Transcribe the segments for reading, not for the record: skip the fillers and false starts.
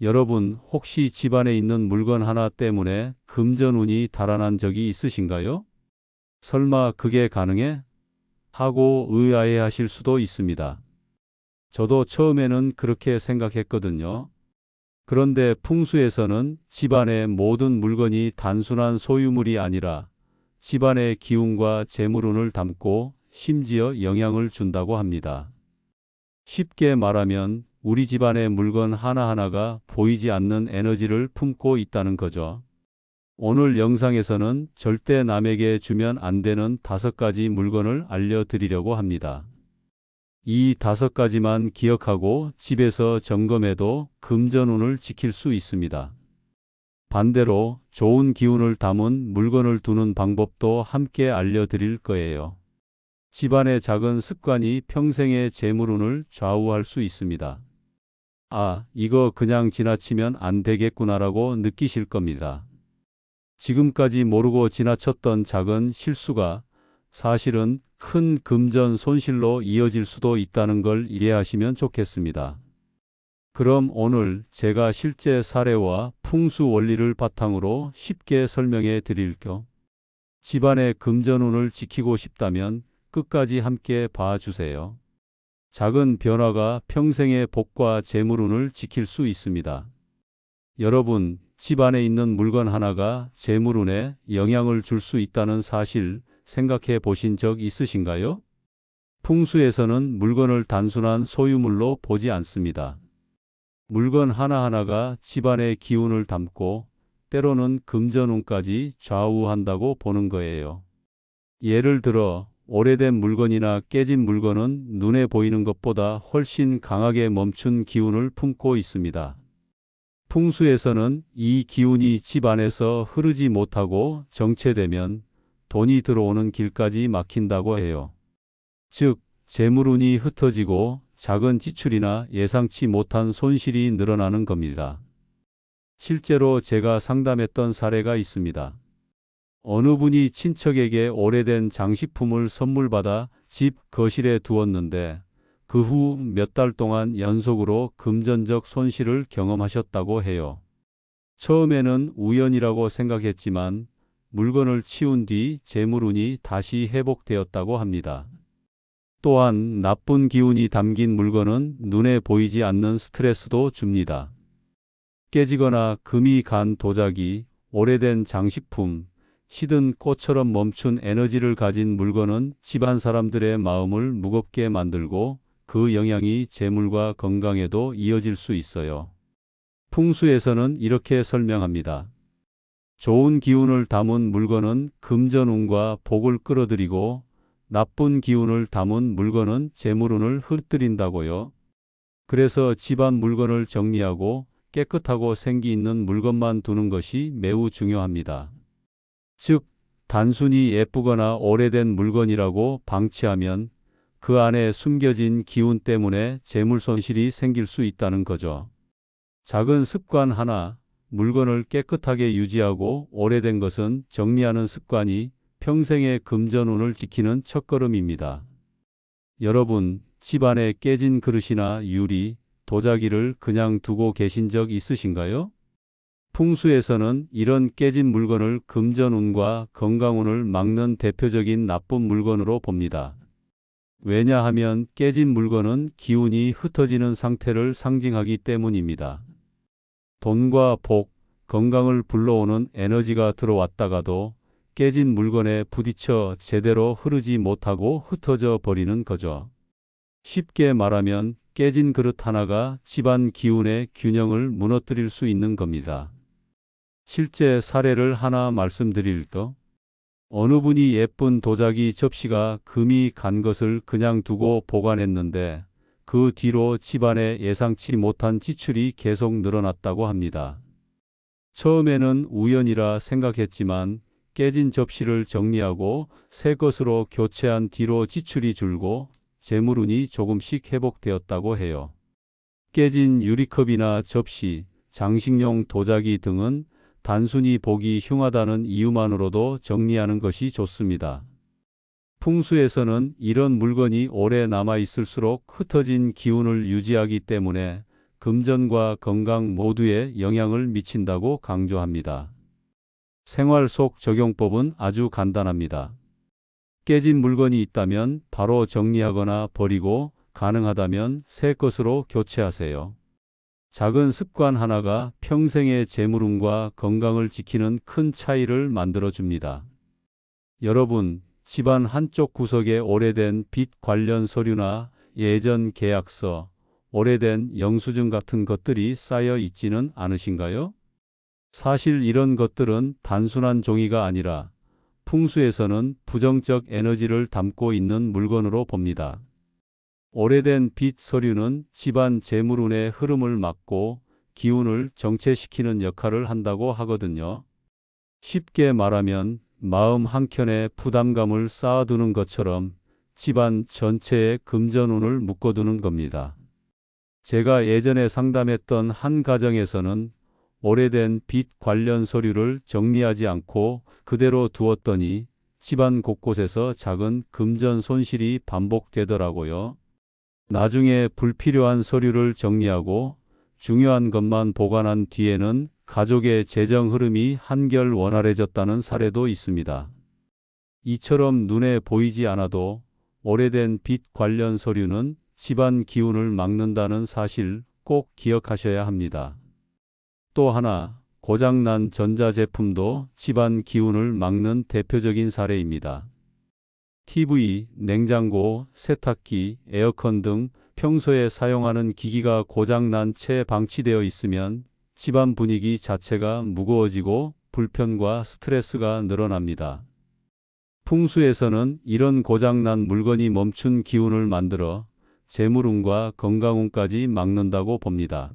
여러분, 혹시 집안에 있는 물건 하나 때문에 금전운이 달아난 적이 있으신가요? 설마 그게 가능해? 하고 의아해 하실 수도 있습니다. 저도 처음에는 그렇게 생각했거든요. 그런데 풍수에서는 집안의 모든 물건이 단순한 소유물이 아니라 집안의 기운과 재물운을 담고 심지어 영향을 준다고 합니다. 쉽게 말하면 우리 집안의 물건 하나하나가 보이지 않는 에너지를 품고 있다는 거죠. 오늘 영상에서는 절대 남에게 주면 안 되는 5가지 물건을 알려드리려고 합니다. 이 5가지만 기억하고 집에서 점검해도 금전운을 지킬 수 있습니다. 반대로 좋은 기운을 담은 물건을 두는 방법도 함께 알려드릴 거예요. 집안의 작은 습관이 평생의 재물운을 좌우할 수 있습니다. 아, 이거 그냥 지나치면 안 되겠구나라고 느끼실 겁니다. 지금까지 모르고 지나쳤던 작은 실수가 사실은 큰 금전 손실로 이어질 수도 있다는 걸 이해하시면 좋겠습니다. 그럼 오늘 제가 실제 사례와 풍수 원리를 바탕으로 쉽게 설명해 드릴게요. 집안의 금전운을 지키고 싶다면 끝까지 함께 봐주세요. 작은 변화가 평생의 복과 재물운을 지킬 수 있습니다. 여러분, 집안에 있는 물건 하나가 재물운에 영향을 줄 수 있다는 사실 생각해 보신 적 있으신가요? 풍수에서는 물건을 단순한 소유물로 보지 않습니다. 물건 하나하나가 집안의 기운을 담고 때로는 금전운까지 좌우한다고 보는 거예요. 예를 들어 오래된 물건이나 깨진 물건은 눈에 보이는 것보다 훨씬 강하게 멈춘 기운을 품고 있습니다. 풍수에서는 이 기운이 집 안에서 흐르지 못하고 정체되면 돈이 들어오는 길까지 막힌다고 해요. 즉, 재물운이 흩어지고 작은 지출이나 예상치 못한 손실이 늘어나는 겁니다. 실제로 제가 상담했던 사례가 있습니다. 어느 분이 친척에게 오래된 장식품을 선물받아 집 거실에 두었는데 그 후 몇 달 동안 연속으로 금전적 손실을 경험하셨다고 해요. 처음에는 우연이라고 생각했지만 물건을 치운 뒤 재물운이 다시 회복되었다고 합니다. 또한 나쁜 기운이 담긴 물건은 눈에 보이지 않는 스트레스도 줍니다. 깨지거나 금이 간 도자기, 오래된 장식품, 시든 꽃처럼 멈춘 에너지를 가진 물건은 집안 사람들의 마음을 무겁게 만들고 그 영향이 재물과 건강에도 이어질 수 있어요. 풍수에서는 이렇게 설명합니다. 좋은 기운을 담은 물건은 금전운과 복을 끌어들이고 나쁜 기운을 담은 물건은 재물운을 흩뜨린다고요. 그래서 집안 물건을 정리하고 깨끗하고 생기 있는 물건만 두는 것이 매우 중요합니다. 즉, 단순히 예쁘거나 오래된 물건이라고 방치하면 그 안에 숨겨진 기운 때문에 재물 손실이 생길 수 있다는 거죠. 작은 습관 하나, 물건을 깨끗하게 유지하고 오래된 것은 정리하는 습관이 평생의 금전운을 지키는 첫걸음입니다. 여러분, 집안에 깨진 그릇이나 유리, 도자기를 그냥 두고 계신 적 있으신가요? 풍수에서는 이런 깨진 물건을 금전운과 건강운을 막는 대표적인 나쁜 물건으로 봅니다. 왜냐하면 깨진 물건은 기운이 흩어지는 상태를 상징하기 때문입니다. 돈과 복, 건강을 불러오는 에너지가 들어왔다가도 깨진 물건에 부딪혀 제대로 흐르지 못하고 흩어져 버리는 거죠. 쉽게 말하면 깨진 그릇 하나가 집안 기운의 균형을 무너뜨릴 수 있는 겁니다. 실제 사례를 하나 말씀드릴까? 어느 분이 예쁜 도자기 접시가 금이 간 것을 그냥 두고 보관했는데 그 뒤로 집안에 예상치 못한 지출이 계속 늘어났다고 합니다. 처음에는 우연이라 생각했지만 깨진 접시를 정리하고 새 것으로 교체한 뒤로 지출이 줄고 재물운이 조금씩 회복되었다고 해요. 깨진 유리컵이나 접시, 장식용 도자기 등은 단순히 보기 흉하다는 이유만으로도 정리하는 것이 좋습니다. 풍수에서는 이런 물건이 오래 남아 있을수록 흩어진 기운을 유지하기 때문에 금전과 건강 모두에 영향을 미친다고 강조합니다. 생활 속 적용법은 아주 간단합니다. 깨진 물건이 있다면 바로 정리하거나 버리고 가능하다면 새 것으로 교체하세요. 작은 습관 하나가 평생의 재물운과 건강을 지키는 큰 차이를 만들어 줍니다. 여러분, 집안 한쪽 구석에 오래된 빚 관련 서류나 예전 계약서, 오래된 영수증 같은 것들이 쌓여 있지는 않으신가요? 사실 이런 것들은 단순한 종이가 아니라 풍수에서는 부정적 에너지를 담고 있는 물건으로 봅니다. 오래된 빚 서류는 집안 재물운의 흐름을 막고 기운을 정체시키는 역할을 한다고 하거든요. 쉽게 말하면 마음 한켠에 부담감을 쌓아두는 것처럼 집안 전체에 금전운을 묶어두는 겁니다. 제가 예전에 상담했던 한 가정에서는 오래된 빚 관련 서류를 정리하지 않고 그대로 두었더니 집안 곳곳에서 작은 금전 손실이 반복되더라고요. 나중에 불필요한 서류를 정리하고 중요한 것만 보관한 뒤에는 가족의 재정 흐름이 한결 원활해졌다는 사례도 있습니다. 이처럼 눈에 보이지 않아도 오래된 빚 관련 서류는 집안 기운을 막는다는 사실 꼭 기억하셔야 합니다. 또 하나, 고장난 전자제품도 집안 기운을 막는 대표적인 사례입니다. TV, 냉장고, 세탁기, 에어컨 등 평소에 사용하는 기기가 고장난 채 방치되어 있으면 집안 분위기 자체가 무거워지고 불편과 스트레스가 늘어납니다. 풍수에서는 이런 고장난 물건이 멈춘 기운을 만들어 재물운과 건강운까지 막는다고 봅니다.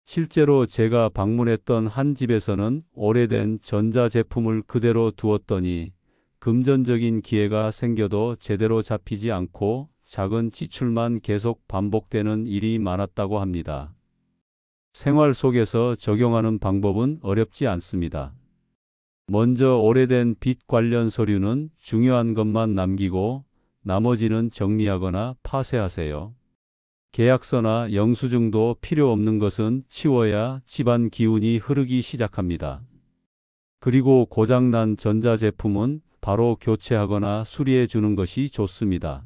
실제로 제가 방문했던 한 집에서는 오래된 전자제품을 그대로 두었더니 금전적인 기회가 생겨도 제대로 잡히지 않고 작은 지출만 계속 반복되는 일이 많았다고 합니다. 생활 속에서 적용하는 방법은 어렵지 않습니다. 먼저 오래된 빚 관련 서류는 중요한 것만 남기고 나머지는 정리하거나 파쇄하세요. 계약서나 영수증도 필요 없는 것은 치워야 집안 기운이 흐르기 시작합니다. 그리고 고장난 전자제품은 바로 교체하거나 수리해 주는 것이 좋습니다.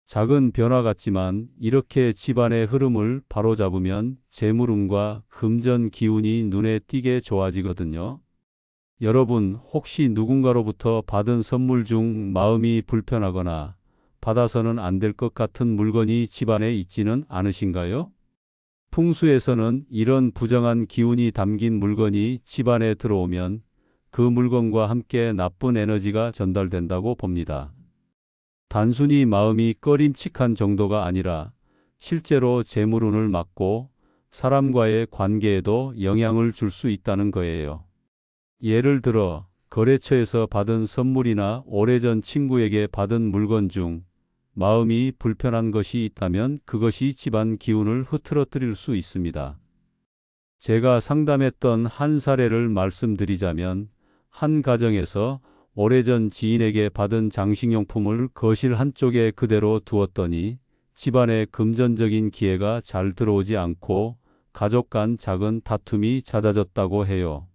작은 변화 같지만 이렇게 집안의 흐름을 바로잡으면 재물운과 금전 기운이 눈에 띄게 좋아지거든요. 여러분, 혹시 누군가로부터 받은 선물 중 마음이 불편하거나 받아서는 안 될 것 같은 물건이 집안에 있지는 않으신가요? 풍수에서는 이런 부정한 기운이 담긴 물건이 집안에 들어오면 그 물건과 함께 나쁜 에너지가 전달된다고 봅니다. 단순히 마음이 꺼림칙한 정도가 아니라 실제로 재물운을 막고 사람과의 관계에도 영향을 줄 수 있다는 거예요. 예를 들어 거래처에서 받은 선물이나 오래전 친구에게 받은 물건 중 마음이 불편한 것이 있다면 그것이 집안 기운을 흐트러뜨릴 수 있습니다. 제가 상담했던 한 사례를 말씀드리자면 한 가정에서 오래전 지인에게 받은 장식용품을 거실 한쪽에 그대로 두었더니 집안에 금전적인 기회가 잘 들어오지 않고 가족 간 작은 다툼이 잦아졌다고 해요.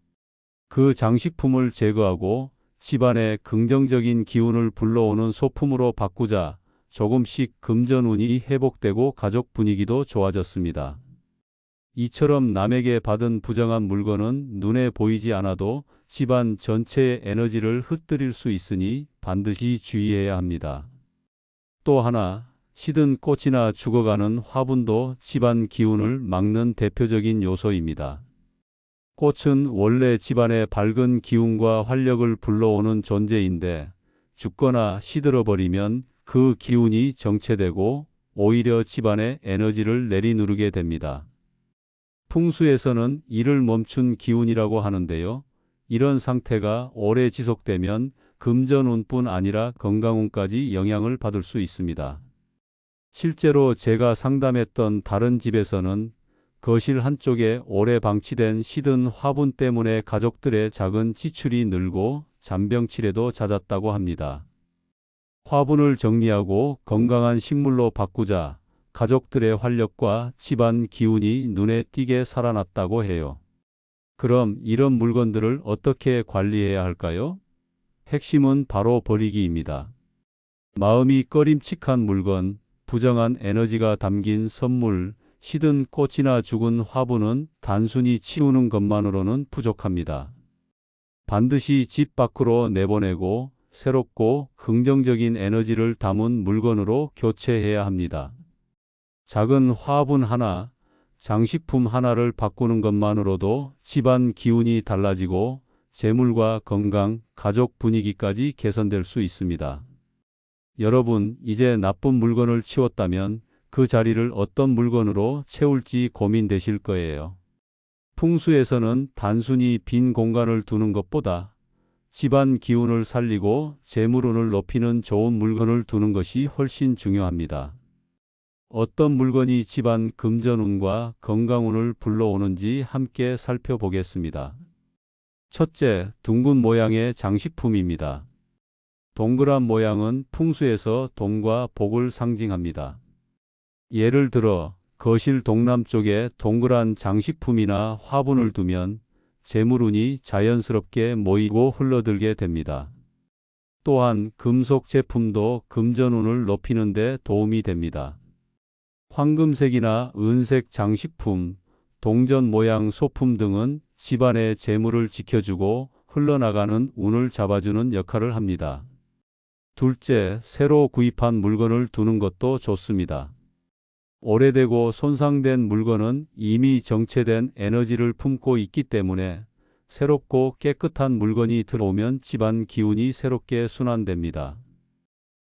그 장식품을 제거하고 집안에 긍정적인 기운을 불러오는 소품으로 바꾸자 조금씩 금전운이 회복되고 가족 분위기도 좋아졌습니다. 이처럼 남에게 받은 부정한 물건은 눈에 보이지 않아도 집안 전체의 에너지를 흩뜨릴 수 있으니 반드시 주의해야 합니다. 또 하나, 시든 꽃이나 죽어가는 화분도 집안 기운을 막는 대표적인 요소입니다. 꽃은 원래 집안의 밝은 기운과 활력을 불러오는 존재인데 죽거나 시들어버리면 그 기운이 정체되고 오히려 집안의 에너지를 내리누르게 됩니다. 풍수에서는 이를 멈춘 기운이라고 하는데요. 이런 상태가 오래 지속되면 금전운뿐 아니라 건강운까지 영향을 받을 수 있습니다. 실제로 제가 상담했던 다른 집에서는 거실 한쪽에 오래 방치된 시든 화분 때문에 가족들의 작은 지출이 늘고 잔병치레도 잦았다고 합니다. 화분을 정리하고 건강한 식물로 바꾸자 가족들의 활력과 집안 기운이 눈에 띄게 살아났다고 해요. 그럼 이런 물건들을 어떻게 관리해야 할까요? 핵심은 바로 버리기입니다. 마음이 꺼림칙한 물건, 부정한 에너지가 담긴 선물, 시든 꽃이나 죽은 화분은 단순히 치우는 것만으로는 부족합니다. 반드시 집 밖으로 내보내고 새롭고 긍정적인 에너지를 담은 물건으로 교체해야 합니다. 작은 화분 하나, 장식품 하나를 바꾸는 것만으로도 집안 기운이 달라지고 재물과 건강, 가족 분위기까지 개선될 수 있습니다. 여러분, 이제 나쁜 물건을 치웠다면 그 자리를 어떤 물건으로 채울지 고민되실 거예요. 풍수에서는 단순히 빈 공간을 두는 것보다 집안 기운을 살리고 재물운을 높이는 좋은 물건을 두는 것이 훨씬 중요합니다. 어떤 물건이 집안 금전운과 건강운을 불러오는지 함께 살펴보겠습니다. 첫째, 둥근 모양의 장식품입니다. 동그란 모양은 풍수에서 돈과 복을 상징합니다. 예를 들어 거실 동남쪽에 동그란 장식품이나 화분을 두면 재물운이 자연스럽게 모이고 흘러들게 됩니다. 또한 금속 제품도 금전운을 높이는 데 도움이 됩니다. 황금색이나 은색 장식품, 동전 모양 소품 등은 집안의 재물을 지켜주고 흘러나가는 운을 잡아주는 역할을 합니다. 둘째, 새로 구입한 물건을 두는 것도 좋습니다. 오래되고 손상된 물건은 이미 정체된 에너지를 품고 있기 때문에 새롭고 깨끗한 물건이 들어오면 집안 기운이 새롭게 순환됩니다.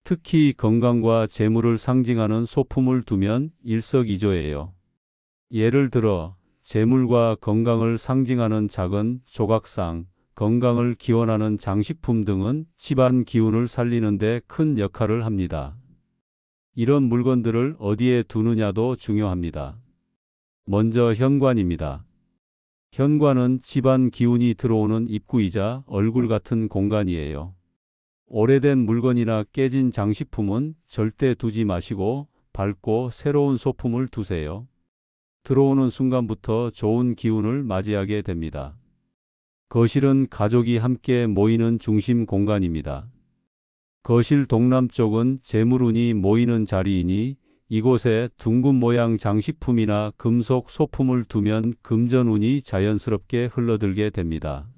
특히 건강과 재물을 상징하는 소품을 두면 일석이조예요. 예를 들어 재물과 건강을 상징하는 작은 조각상, 건강을 기원하는 장식품 등은 집안 기운을 살리는 데 큰 역할을 합니다. 이런 물건들을 어디에 두느냐도 중요합니다. 먼저 현관입니다. 현관은 집안 기운이 들어오는 입구이자 얼굴 같은 공간이에요. 오래된 물건이나 깨진 장식품은 절대 두지 마시고 밝고 새로운 소품을 두세요. 들어오는 순간부터 좋은 기운을 맞이하게 됩니다. 거실은 가족이 함께 모이는 중심 공간입니다. 거실 동남쪽은 재물운이 모이는 자리이니 이곳에 둥근 모양 장식품이나 금속 소품을 두면 금전운이 자연스럽게 흘러들게 됩니다.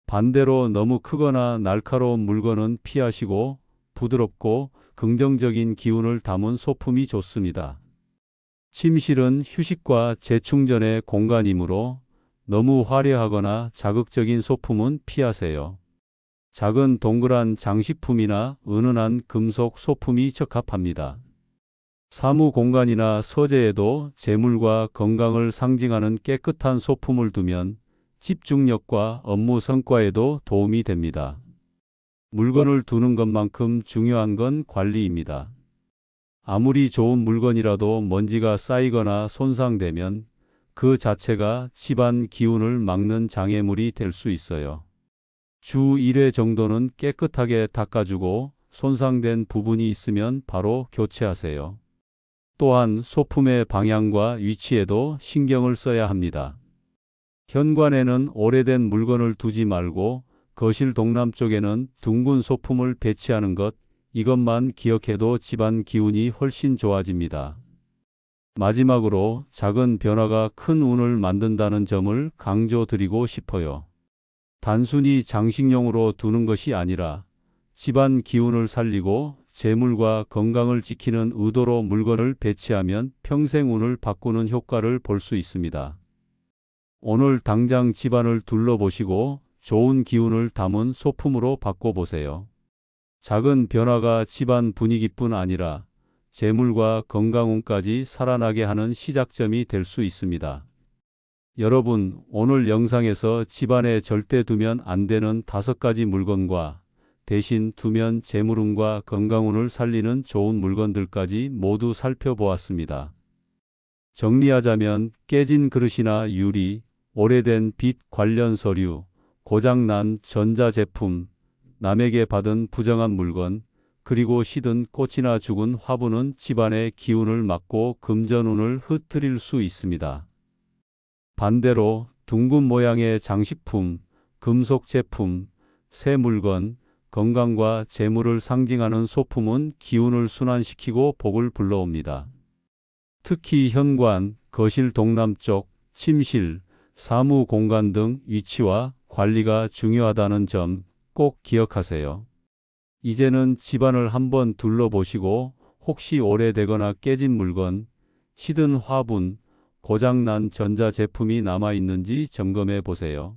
반대로 너무 크거나 날카로운 물건은 피하시고 부드럽고 긍정적인 기운을 담은 소품이 좋습니다. 침실은 휴식과 재충전의 공간이므로 너무 화려하거나 자극적인 소품은 피하세요. 작은 동그란 장식품이나 은은한 금속 소품이 적합합니다. 사무 공간이나 서재에도 재물과 건강을 상징하는 깨끗한 소품을 두면 집중력과 업무 성과에도 도움이 됩니다. 물건을 두는 것만큼 중요한 건 관리입니다. 아무리 좋은 물건이라도 먼지가 쌓이거나 손상되면 그 자체가 집안 기운을 막는 장애물이 될 수 있어요. 주 1회 정도는 깨끗하게 닦아주고 손상된 부분이 있으면 바로 교체하세요. 또한 소품의 방향과 위치에도 신경을 써야 합니다. 현관에는 오래된 물건을 두지 말고 거실 동남쪽에는 둥근 소품을 배치하는 것, 이것만 기억해도 집안 기운이 훨씬 좋아집니다. 마지막으로 작은 변화가 큰 운을 만든다는 점을 강조드리고 싶어요. 단순히 장식용으로 두는 것이 아니라 집안 기운을 살리고 재물과 건강을 지키는 의도로 물건을 배치하면 평생 운을 바꾸는 효과를 볼 수 있습니다. 오늘 당장 집안을 둘러보시고 좋은 기운을 담은 소품으로 바꿔보세요. 작은 변화가 집안 분위기뿐 아니라 재물과 건강운까지 살아나게 하는 시작점이 될 수 있습니다. 여러분, 오늘 영상에서 집안에 절대 두면 안 되는 5가지 물건과 대신 두면 재물운과 건강운을 살리는 좋은 물건들까지 모두 살펴보았습니다. 정리하자면 깨진 그릇이나 유리, 오래된 빛 관련 서류, 고장난 전자제품, 남에게 받은 부정한 물건, 그리고 시든 꽃이나 죽은 화분은 집안의 기운을 막고 금전운을 흩트릴 수 있습니다. 반대로 둥근 모양의 장식품, 금속 제품, 새 물건, 건강과 재물을 상징하는 소품은 기운을 순환시키고 복을 불러옵니다. 특히 현관, 거실 동남쪽, 침실, 사무 공간 등 위치와 관리가 중요하다는 점 꼭 기억하세요. 이제는 집안을 한번 둘러보시고 혹시 오래되거나 깨진 물건, 시든 화분, 고장난 전자제품이 남아있는지 점검해 보세요.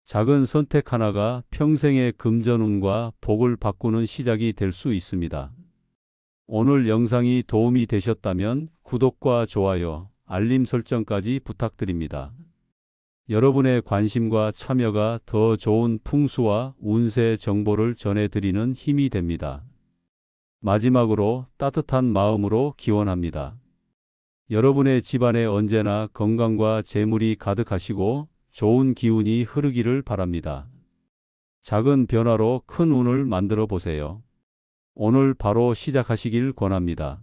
작은 선택 하나가 평생의 금전운과 복을 바꾸는 시작이 될 수 있습니다. 오늘 영상이 도움이 되셨다면 구독과 좋아요, 알림 설정까지 부탁드립니다. 여러분의 관심과 참여가 더 좋은 풍수와 운세 정보를 전해드리는 힘이 됩니다. 마지막으로 따뜻한 마음으로 기원합니다. 여러분의 집안에 언제나 건강과 재물이 가득하시고 좋은 기운이 흐르기를 바랍니다. 작은 변화로 큰 운을 만들어 보세요. 오늘 바로 시작하시길 권합니다.